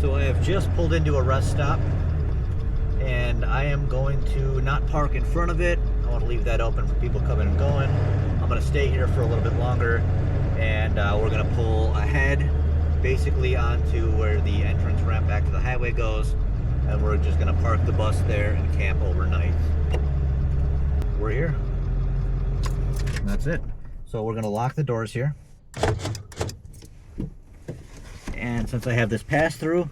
So I have just pulled into a rest stop, and I am going to not park in front of it. I want to leave that open for people coming and going. I'm going to stay here for a little bit longer, and we're going to pull ahead basically onto where the entrance ramp back to the highway goes, and we're just going to park the bus there and camp overnight. We're here. And that's it. So we're going to lock the doors here. And since I have this pass through,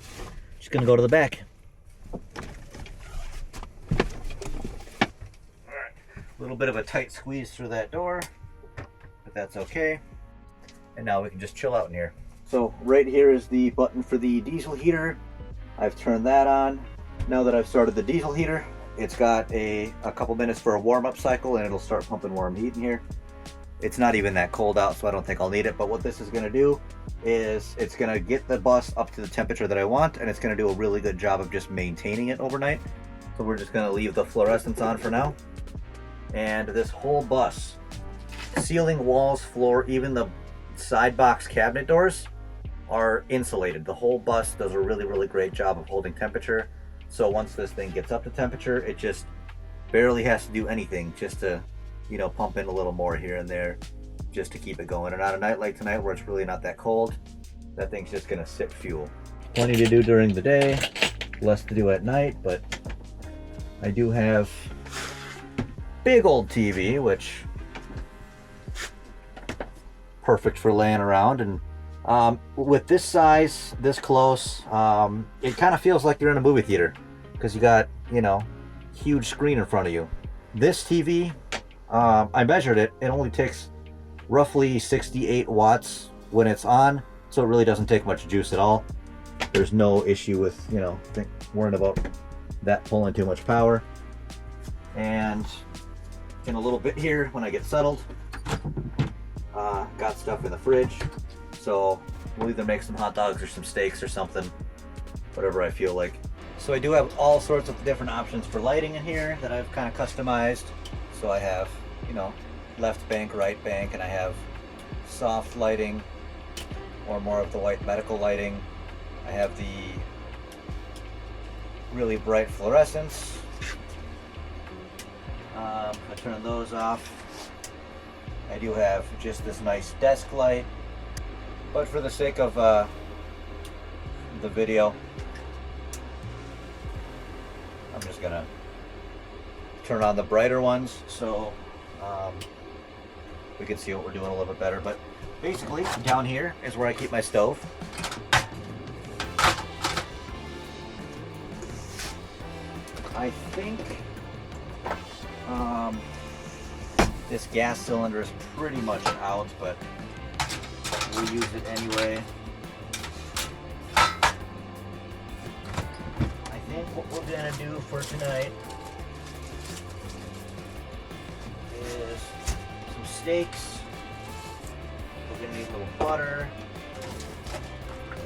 just going to go to the back. Alright, a little bit of a tight squeeze through that door, but that's okay. And now we can just chill out in here. So right here is the button for the diesel heater. I've turned that on. Now that I've started the diesel heater, it's got a couple minutes for a warm-up cycle, and it'll start pumping warm heat in here. It's not even that cold out, so I don't think I'll need it, but what this is going to do is it's going to get the bus up to the temperature that I want, and it's going to do a really good job of just maintaining it overnight. So we're just going to leave the fluorescents on for now. And this whole bus, ceiling, walls, floor, even the side box cabinet doors are insulated. The whole bus does a really, really great job of holding temperature. So once this thing gets up to temperature, it just barely has to do anything just to, you know, pump in a little more here and there just to keep it going. And on a night like tonight where it's really not that cold, that thing's just gonna sip fuel. Plenty to do during the day, less to do at night, but I do have big old TV, which perfect for laying around. And with this size, this close, it kind of feels like you're in a movie theater because you got, you know, huge screen in front of you. This TV, I measured it, it only takes roughly 68 watts when it's on, so it really doesn't take much juice at all. There's no issue with, you know, worrying about that pulling too much power. And in a little bit here, when I get settled, got stuff in the fridge, so we'll either make some hot dogs or some steaks or something, whatever I feel like. So I do have all sorts of different options for lighting in here that I've kind of customized. So I have, you know, left bank, right bank, and I have soft lighting or more of the white medical lighting. I have the really bright fluorescents. I turn those off. I do have just this nice desk light, but for the sake of the video, I'm just gonna turn on the brighter ones so we can see what we're doing a little bit better. But basically, down here is where I keep my stove. I think this gas cylinder is pretty much out, but we'll use it anyway. I think what we're gonna do for tonight is some steaks. We're gonna need a little butter,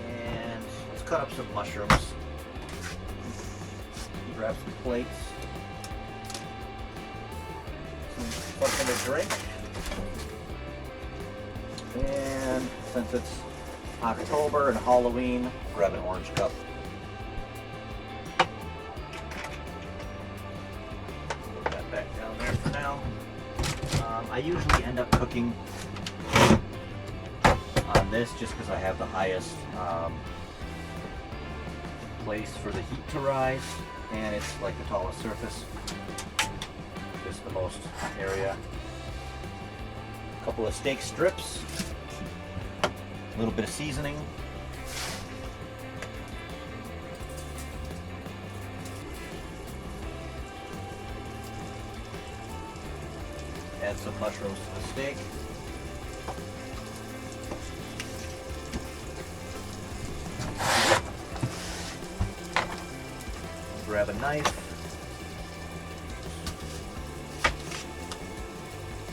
and let's cut up some mushrooms. Grab some plates. Something to drink, and since it's October and Halloween, grab an orange cup. Put that back down there for now. I usually end up cooking on this just because I have the highest place for the heat to rise, and it's like the tallest surface. Just the most area. A couple of steak strips, a little bit of seasoning, add some mushrooms to the steak, grab a knife.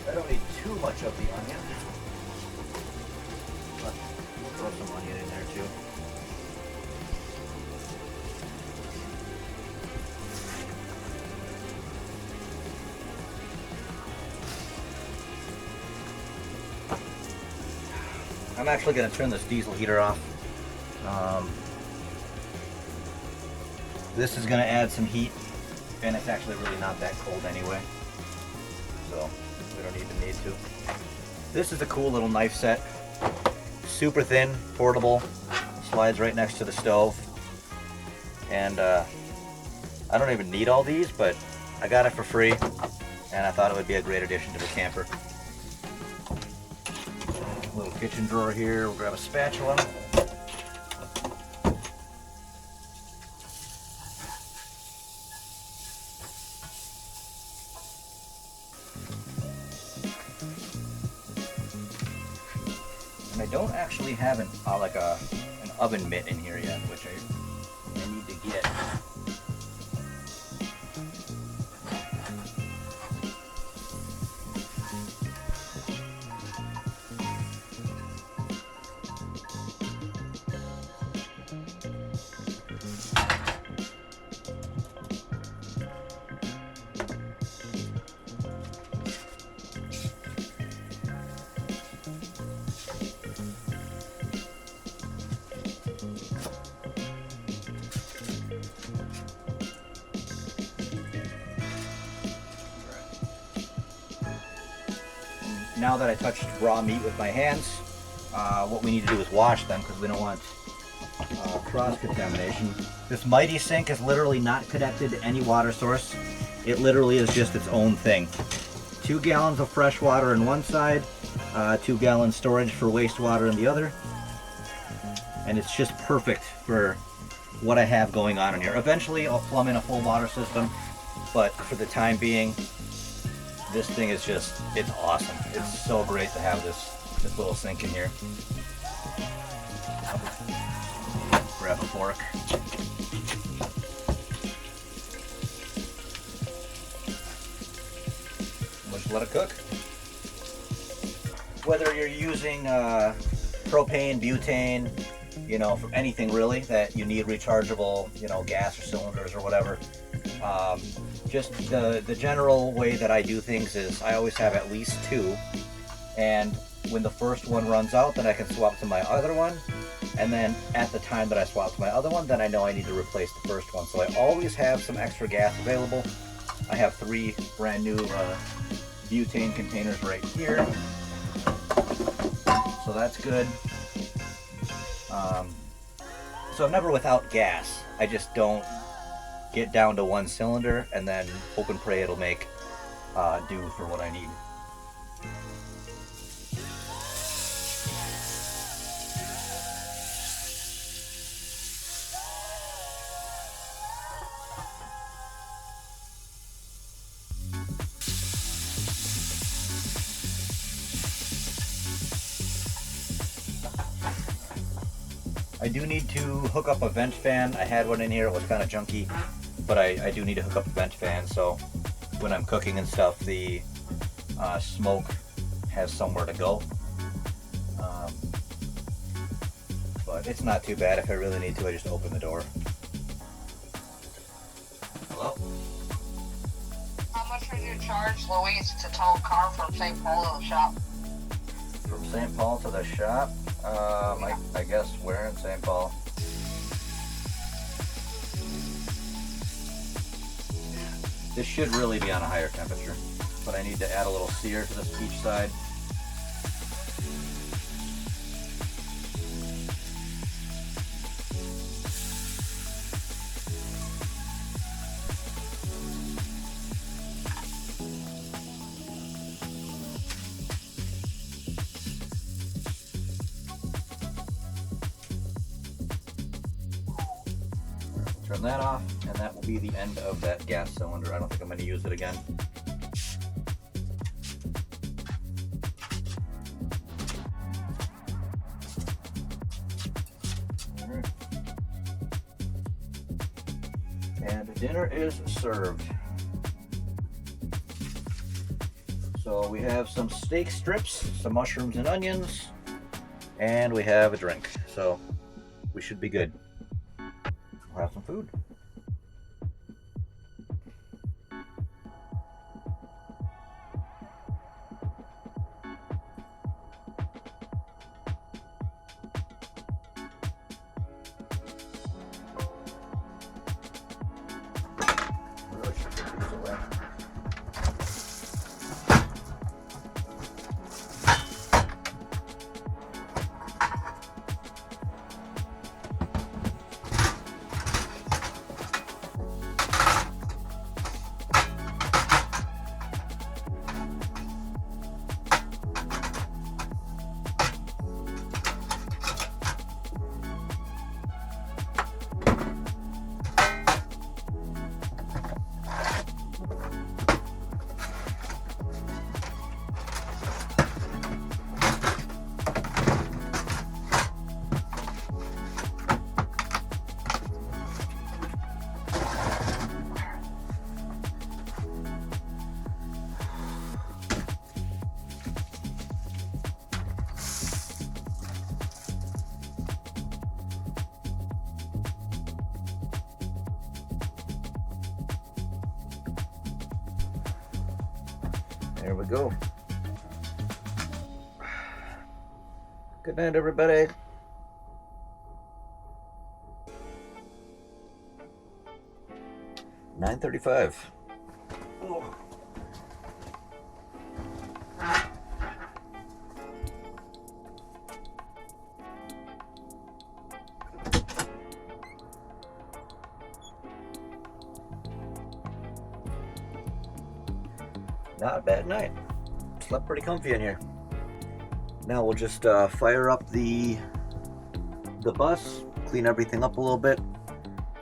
I don't need too much of the onion, but we'll throw some onion in there too. I'm actually going to turn this diesel heater off. This is gonna add some heat, and it's actually really not that cold anyway, so we don't even need to. This is a cool little knife set. Super thin, portable, slides right next to the stove. And I don't even need all these, but I got it for free, and I thought it would be a great addition to the camper. Little kitchen drawer here, we'll grab a spatula. And I don't actually have an oven mitt in here yet, which I need to get. Now that I touched raw meat with my hands, what we need to do is wash them because we don't want cross-contamination. This Mighty Sink is literally not connected to any water source. It literally is just its own thing. 2 gallons of fresh water on one side, 2 gallon storage for wastewater on the other. And it's just perfect for what I have going on in here. Eventually I'll plumb in a full water system, but for the time being, this thing is just, it's awesome. It's so great to have this little sink in here. Grab a fork. Just let it cook. Whether you're using propane, butane, you know, for anything really that you need rechargeable, you know, gas or cylinders or whatever. Just the general way that I do things is I always have at least 2, and when the first one runs out, then I can swap to my other one, and then at the time that I swap to my other one, then I know I need to replace the first one. So I always have some extra gas available. I have 3 brand new butane containers right here, so that's good. So I'm never without gas. I just don't get down to 1 cylinder and then hope and pray it'll make do for what I need. I do need to hook up a vent fan. I had one in here, it was kind of junky, but I do need to hook up a vent fan so when I'm cooking and stuff, the smoke has somewhere to go. But it's not too bad. If I really need to, I just open the door. Hello? How much would you charge Louise to tow a car from St. Paul to the shop? From St. Paul to the shop? I guess where in St. Paul? This should really be on a higher temperature, but I need to add a little sear to this each side. Turn that off, and that will be the end of that gas cylinder. I don't think I'm going to use it again. And dinner is served. So we have some steak strips, some mushrooms and onions, and we have a drink. So we should be good. We'll have some food. There we go. Good night, everybody. $9:35. Oh. Not a bad night. Slept pretty comfy in here. Now we'll just fire up the bus, clean everything up a little bit,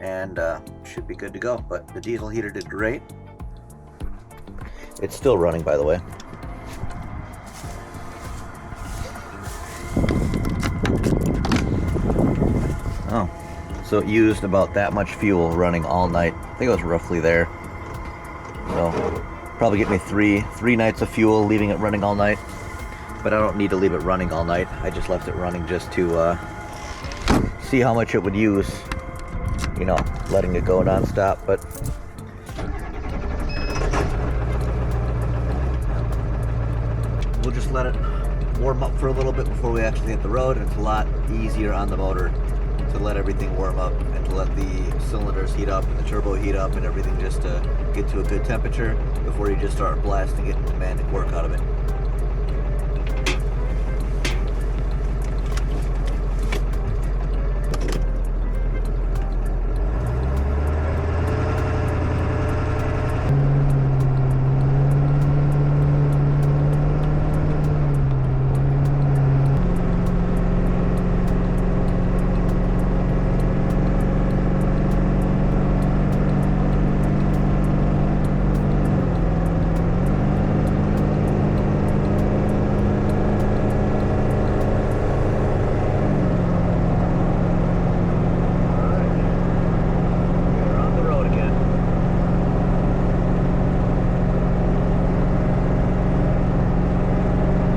and should be good to go. But the diesel heater did great. It's still running, by the way. Oh, so it used about that much fuel running all night. I think it was roughly there. So probably get me three nights of fuel leaving it running all night. But I don't need to leave it running all night. I just left it running just to see how much it would use, you know, letting it go nonstop. But we'll just let it warm up for a little bit before we actually hit the road. It's a lot easier on the motor to let everything warm up and to let the cylinders heat up and the turbo heat up and everything just to get to a good temperature before you just start blasting it and demanding work out of it.